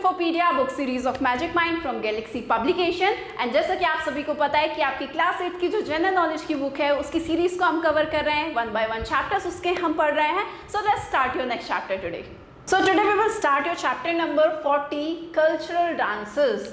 इन्फोपीडिया book series of Magic Mind from Galaxy Publication. And जैसा कि आप सभी को पता है कि आपकी क्लास 8 की जो जनरल नॉलेज की बुक है उसकी सीरीज को हम कवर कर रहे हैं, 1 by 1 चैप्टर्स उसके हम पढ़ रहे हैं। So let's start your next chapter today. So today we will start your chapter number 40, cultural dances।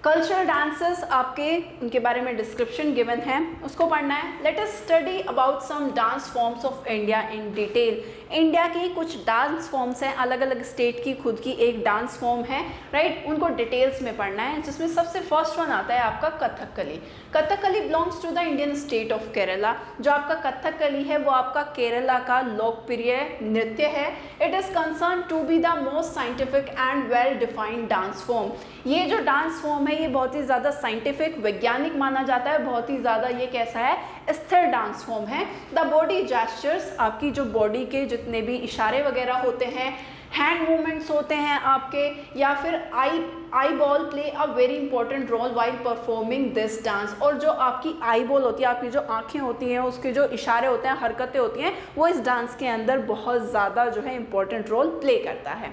Cultural dances आपके उनके बारे में डिस्क्रिप्शन गिवन है, उसको पढ़ना है। Let us study about some dance forms of India in detail. India की कुछ डांस फॉर्म्स हैं, अलग अलग स्टेट की खुद की एक डांस फॉर्म है, राइट? उनको डिटेल्स में पढ़ना है, जिसमें सबसे फर्स्ट वन आता है आपका Kathakali. Kathakali belongs to the Indian state of Kerala. जो आपका कथकली है वो आपका केरला का लोकप्रिय नृत्य है। It is concern to be the most scientific and well defined dance form. ये जो डांस फॉर्म है ये बहुत ही ज़्यादा साइंटिफिक वैज्ञानिक माना जाता है, बहुत ही ज़्यादा ये कैसा है, स्थिर डांस फॉर्म है। द बॉडी जेस्चर्स, आपकी जो बॉडी के जितने भी इशारे वगैरह होते हैं, हैंड मूवमेंट्स होते हैं आपके, या फिर eye ball play a very important role while performing this dance. और जो आपकी आई बॉल होती है, आपकी जो आंखें होती हैं, उसके जो इशारे होते हैं, हरकतें होती हैं, वो इस डांस के अंदर बहुत ज़्यादा जो है इंपॉर्टेंट रोल प्ले करता है।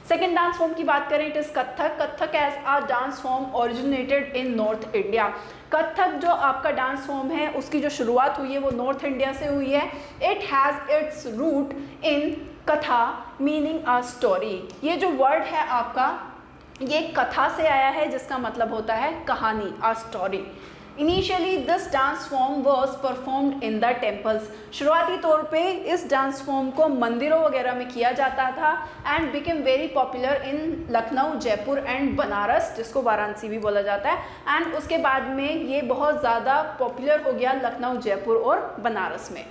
सेकेंड डांस फॉर्म की बात करें, it is Kathak. Kathak as a dance form originated in North India. Kathak जो आपका डांस फॉर्म है उसकी जो शुरुआत हुई है वो नॉर्थ इंडिया से हुई है। इट हैज़ इट्स रूट इन कथा मीनिंग अ स्टोरी। ये जो वर्ड है आपका ये कथा से आया है, जिसका मतलब होता है कहानी, a story. Initially this dance form was performed in the temples. शुरुआती तौर पे इस डांस फॉर्म को मंदिरों वगैरह में किया जाता था and became very popular in Lucknow, Jaipur and Banaras, जिसको वाराणसी भी बोला जाता है। एंड उसके बाद में ये बहुत ज़्यादा पॉपुलर हो गया लखनऊ, जयपुर और बनारस में।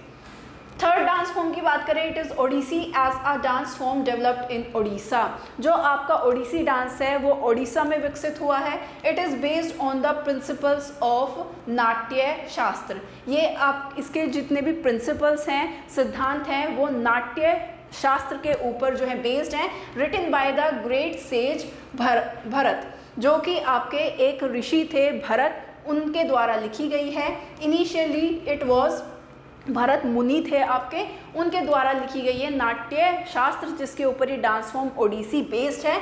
थर्ड डांस फॉर्म की बात करें, it is Odissi as a dance form developed in Odisha. जो आपका ओडिसी डांस है वो ओडिशा में विकसित हुआ है। It is based on the principles of नाट्य शास्त्र। ये आप इसके जितने भी प्रिंसिपल्स हैं, सिद्धांत हैं, वो नाट्य शास्त्र के ऊपर जो है बेस्ड हैं। Written by the great sage Bharat, जो कि आपके एक ऋषि थे भरत, उनके द्वारा लिखी गई है। इनिशियली इट वॉज भरत मुनि थे आपके, उनके द्वारा लिखी गई है नाट्य शास्त्र, जिसके ऊपर ये डांस फॉर्म ओडिसी बेस्ड है।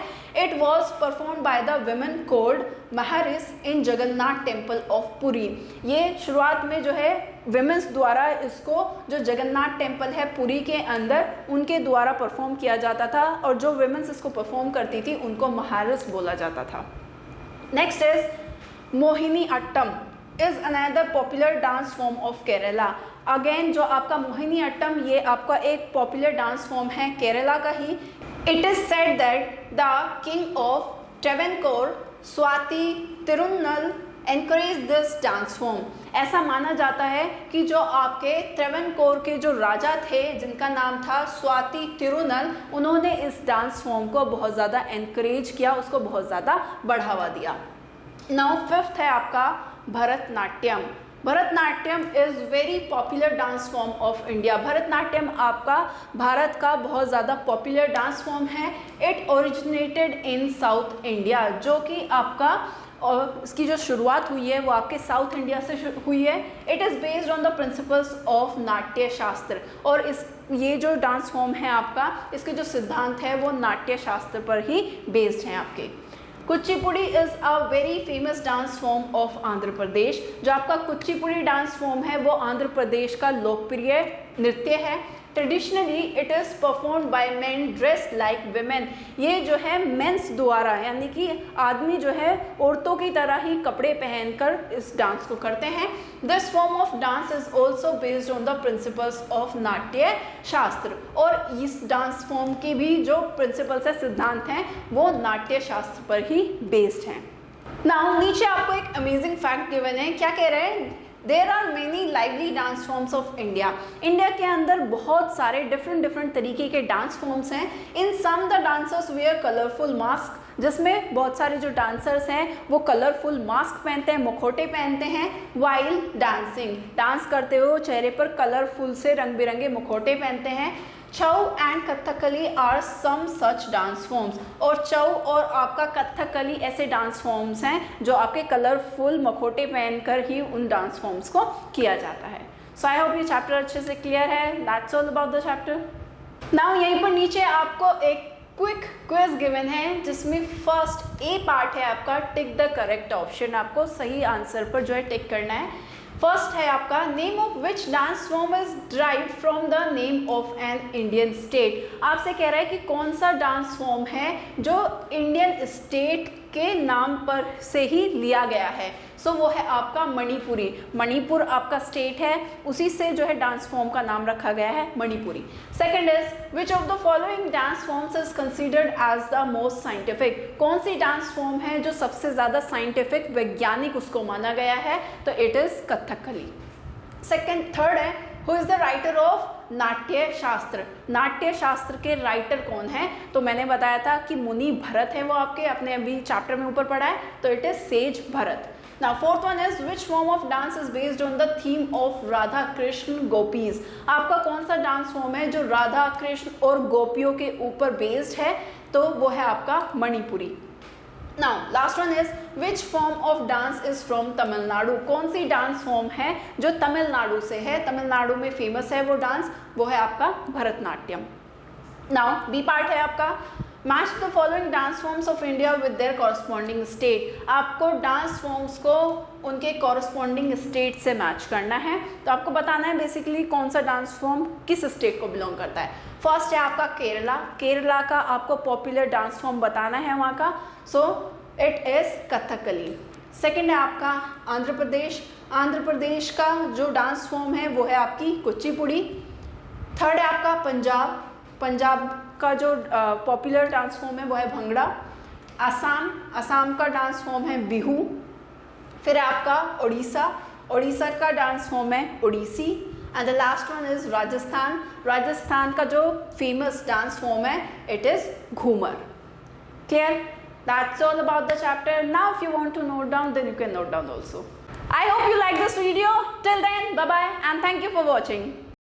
It was perform by the women called Maharis in Jagannath temple of Puri. ये शुरुआत में जो है विमेंस द्वारा इसको, जो जगन्नाथ टेम्पल है पुरी के अंदर, उनके द्वारा परफॉर्म किया जाता था, और जो विमेंस इसको परफॉर्म करती थी उनको महारिस बोला जाता था। Next is Mohini Attam is another popular dance form of Kerala. Again जो आपका मोहिनी अट्टम ये आपका एक पॉपुलर डांस फॉर्म है केरला का ही। It is said that the king of Travancore Swathi Thirunal encourage this dance form. ऐसा माना जाता है कि जो आपके ट्रेवेनकोर के जो राजा थे, जिनका नाम था स्वाति तिरुन्नल, उन्होंने इस डांस फॉर्म को बहुत ज़्यादा एनकरेज किया, उसको बहुत ज़्यादा बढ़ावा दिया। नाउ फिफ्थ है आपका Bharatanatyam. Bharatanatyam is very popular dance form of India. Bharatanatyam आपका भारत का बहुत ज़्यादा पॉपुलर डांस फॉर्म है। It originated in south India, जो कि आपका और इसकी जो शुरुआत हुई है वो आपके साउथ इंडिया से हुई है। It is based on the principles of नाट्य शास्त्र। और ये जो डांस फॉर्म है आपका, इसके जो सिद्धांत है वो नाट्य शास्त्र पर ही बेस्ड हैं आपके। Kuchipudi is a very famous dance form of Andhra Pradesh. जो आपका कुचिपुड़ी डांस फॉर्म है वो आंध्र प्रदेश का लोकप्रिय नृत्य है। Traditionally it is performed by main dressed like women. ये जो है मेंस द्वारा, यानी कि आदमी जो है औरतों की तरह ही कपड़े पहनकर इस डांस को करते हैं। This form of dance is also based on the principles of नाट्य शास्त्र। और इस डांस फॉर्म की भी जो प्रिंसिपल्स है, सिद्धांत हैं, वो नाट्य शास्त्र पर ही बेस्ड हैं। नाउ नीचे आपको एक अमेजिंग फैक्ट गिवन है। क्या कह रहे हैं? There are many lively dance forms of India. India के अंदर बहुत सारे डिफरेंट तरीके के डांस फॉर्म्स हैं। In some the dancers wear colourful mask, जिसमें बहुत सारे जो डांसर्स हैं वो कलरफुल मास्क पहनते हैं, मुखौटे पहनते हैं। वाइल डांसिंग, डांस करते हुए वो चेहरे पर कलरफुल से रंग बिरंगे मुखौटे पहनते हैं। Chhau and Kathakali are some such dance forms. और छऊ और आपका कथकली ऐसे डांस फॉर्म्स हैं जो आपके कलरफुल मखोटे पहनकर ही उन डांस फॉर्म्स को किया जाता है। सो आई होप ये चैप्टर अच्छे से क्लियर है। That's all about the chapter. Now यहीं पर नीचे आपको एक क्विक क्विज गिवन है जिसमें फर्स्ट ए पार्ट है आपका टिक द करेक्ट ऑप्शन, आपको सही आंसर पर जो है टिक करना है। फर्स्ट है आपका name of which dance form is derived from the name of an Indian state. आपसे कह रहा है कि कौन सा डांस फॉर्म है जो इंडियन स्टेट के नाम पर से ही लिया गया है। सो वो है आपका मणिपुरी। मणिपुर आपका स्टेट है, उसी से जो है डांस फॉर्म का नाम रखा गया है Manipuri. Second is which of the following dance forms is considered as the most scientific. कौन सी डांस फॉर्म है जो सबसे ज्यादा साइंटिफिक वैज्ञानिक उसको माना गया है, तो इट इज कथकली। थर्ड है who is the writer of नाट्य शास्त्र। नाट्य शास्त्र के राइटर कौन है, तो मैंने बताया था कि मुनि भरत है, वो आपके अपने अभी चैप्टर में ऊपर पढ़ा है, तो it is says Bharat. Now fourth one is which form of dance is based on the theme of Radha Krishna gopis. आपका कौन सा डांस फॉर्म है जो राधा कृष्ण और गोपियों के ऊपर बेस्ड है, तो वो है आपका Manipuri. Now last one is which form of dance is from Tamil Nadu. कौन सी डांस फॉर्म है जो तमिलनाडु से है, तमिलनाडु में फेमस है वो डांस, वो है आपका भरतनाट्यम। Now बी पार्ट है आपका match the following dance forms of India with their corresponding state. आपको डांस फॉर्म्स को उनके कॉरस्पॉन्डिंग स्टेट से मैच करना है, तो आपको बताना है बेसिकली कौन सा डांस फॉर्म किस स्टेट को बिलोंग करता है। फर्स्ट है आपका केरला। केरला का आपको पॉपुलर डांस फॉर्म बताना है वहाँ का, so it is Kathakali. Second है आपका आंध्र प्रदेश। आंध्र प्रदेश का जो डांस फॉर्म है वो है आपकी कुचिपुड़ी। थर्ड है आपका पंजाब। पंजाब का जो पॉपुलर डांस फॉर्म है वो है भंगड़ा। असम, असम का डांस फॉर्म है बिहू। फिर आपका उड़ीसा, उड़ीसा का डांस फॉर्म है Odissi. And the last one is Rajasthan. Rajasthan का जो फेमस डांस फॉर्म है it is Ghoomar. Clear? That's all about the chapter. Now if you want to note down then you can note down also. I hope you like this video. Till then, bye bye and thank you for watching.